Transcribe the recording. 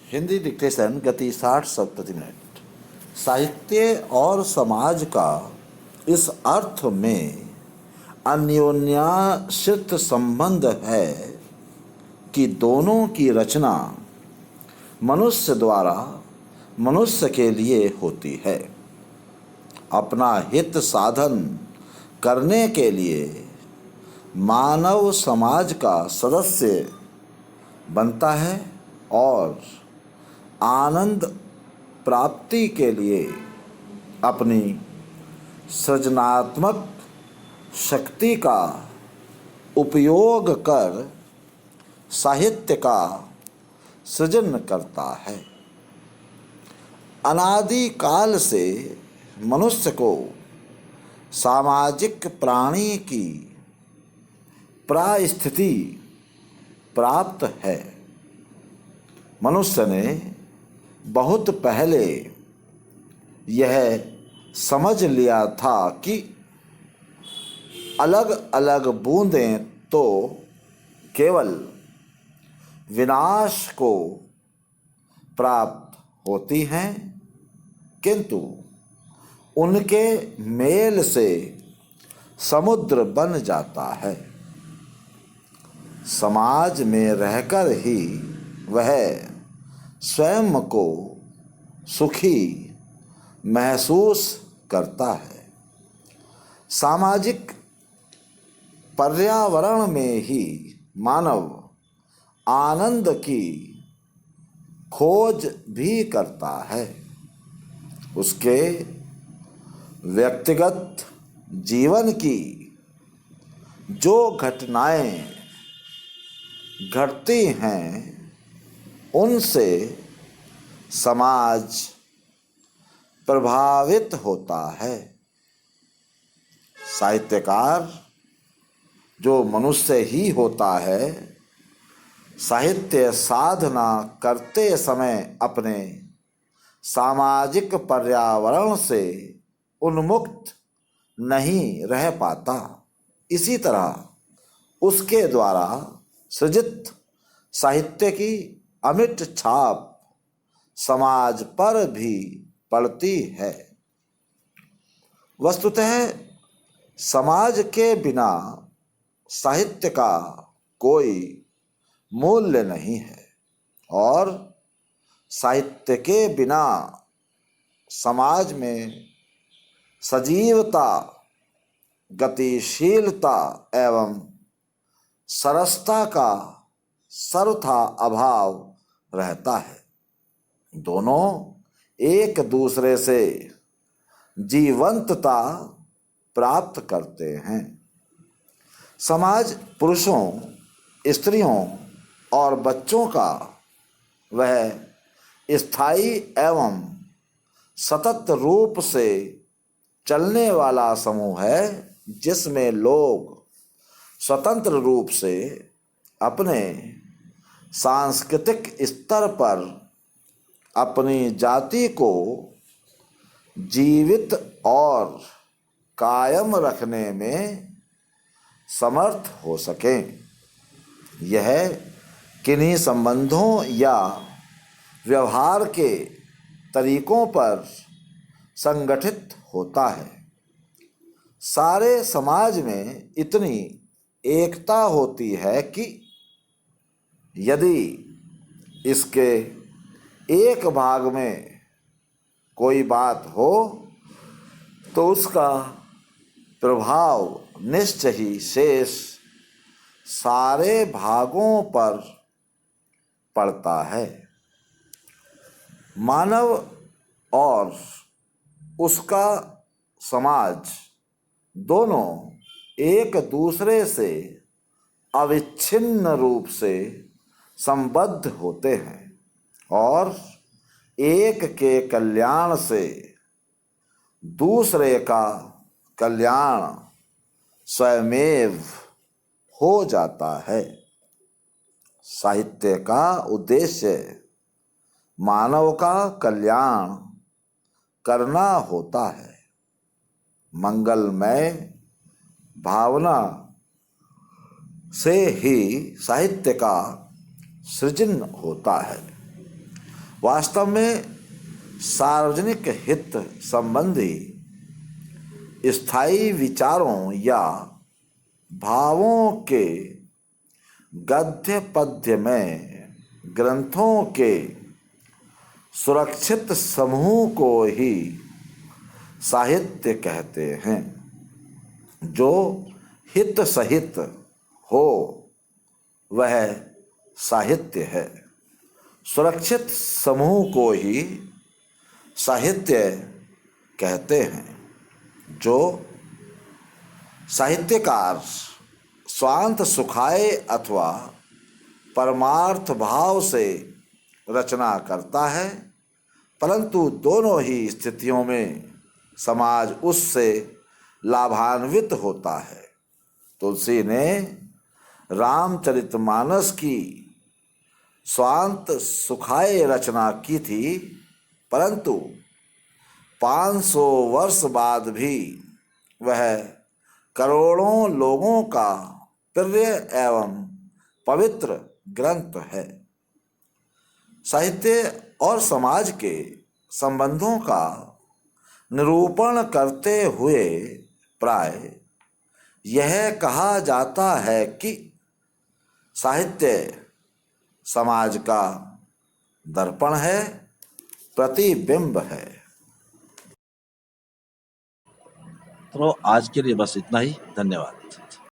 Hindi dictation गति 60 शब्द प्रति मिनट। साहित्य और समाज का इस अर्थ में अन्योन्याश्रित संबंध है कि दोनों की रचना मनुष्य द्वारा मनुष्य के लिए होती है। अपना हित साधन करने के लिए मानव समाज का सदस्य बनता है और आनंद प्राप्ति के लिए अपनी सृजनात्मक शक्ति का उपयोग कर साहित्य का सृजन करता है। अनादि काल से मनुष्य को सामाजिक प्राणी की प्रास्थिति प्राप्त है। मनुष्य ने बहुत पहले यह समझ लिया था कि अलग अलग बूंदें तो केवल विनाश को प्राप्त होती हैं, किंतु उनके मेल से समुद्र बन जाता है। समाज में रहकर ही वह स्वयं को सुखी महसूस करता है। सामाजिक पर्यावरण में ही मानव आनंद की खोज भी करता है। उसके व्यक्तिगत जीवन की जो घटनाएं घटती हैं, उनसे समाज प्रभावित होता है। साहित्यकार जो मनुष्य ही होता है, साहित्य साधना करते समय अपने सामाजिक पर्यावरण से उन्मुक्त नहीं रह पाता। इसी तरह उसके द्वारा सृजित साहित्य की अमिट छाप समाज पर भी पड़ती है। वस्तुतः समाज के बिना साहित्य का कोई मूल्य नहीं है और साहित्य के बिना समाज में सजीवता, गतिशीलता एवं सरसता का सर्वथा अभाव रहता है। दोनों एक दूसरे से जीवंतता प्राप्त करते हैं। समाज पुरुषों, स्त्रियों और बच्चों का वह स्थायी एवं सतत रूप से चलने वाला समूह है जिसमें लोग स्वतंत्र रूप से अपने सांस्कृतिक स्तर पर अपनी जाति को जीवित और कायम रखने में समर्थ हो सकें। यह किन्हीं संबंधों या व्यवहार के तरीकों पर संगठित होता है। सारे समाज में इतनी एकता होती है कि यदि इसके एक भाग में कोई बात हो तो उसका प्रभाव निश्चय ही शेष सारे भागों पर पड़ता है। मानव और उसका समाज दोनों एक दूसरे से अविच्छिन्न रूप से संबद्ध होते हैं और एक के कल्याण से दूसरे का कल्याण स्वयमेव हो जाता है। साहित्य का उद्देश्य मानव का कल्याण करना होता है। मंगलमय भावना से ही साहित्य का सृजन होता है। वास्तव में सार्वजनिक हित संबंधी स्थायी विचारों या भावों के गद्य पद्य में ग्रंथों के सुरक्षित समूह को ही साहित्य कहते हैं। जो हित सहित हो वह साहित्य है। सुरक्षित समूह को ही साहित्य कहते हैं। जो साहित्यकार स्वांत सुखाए अथवा परमार्थ भाव से रचना करता है, परंतु दोनों ही स्थितियों में समाज उससे लाभान्वित होता है। तुलसी ने रामचरितमानस की स्वांत सुखाए रचना की थी, परंतु 500 वर्ष बाद भी वह करोड़ों लोगों का प्रिय एवं पवित्र ग्रंथ है। साहित्य और समाज के संबंधों का निरूपण करते हुए प्राय यह कहा जाता है कि साहित्य समाज का दर्पण है, प्रतिबिंब है। तो आज के लिए बस इतना ही। धन्यवाद।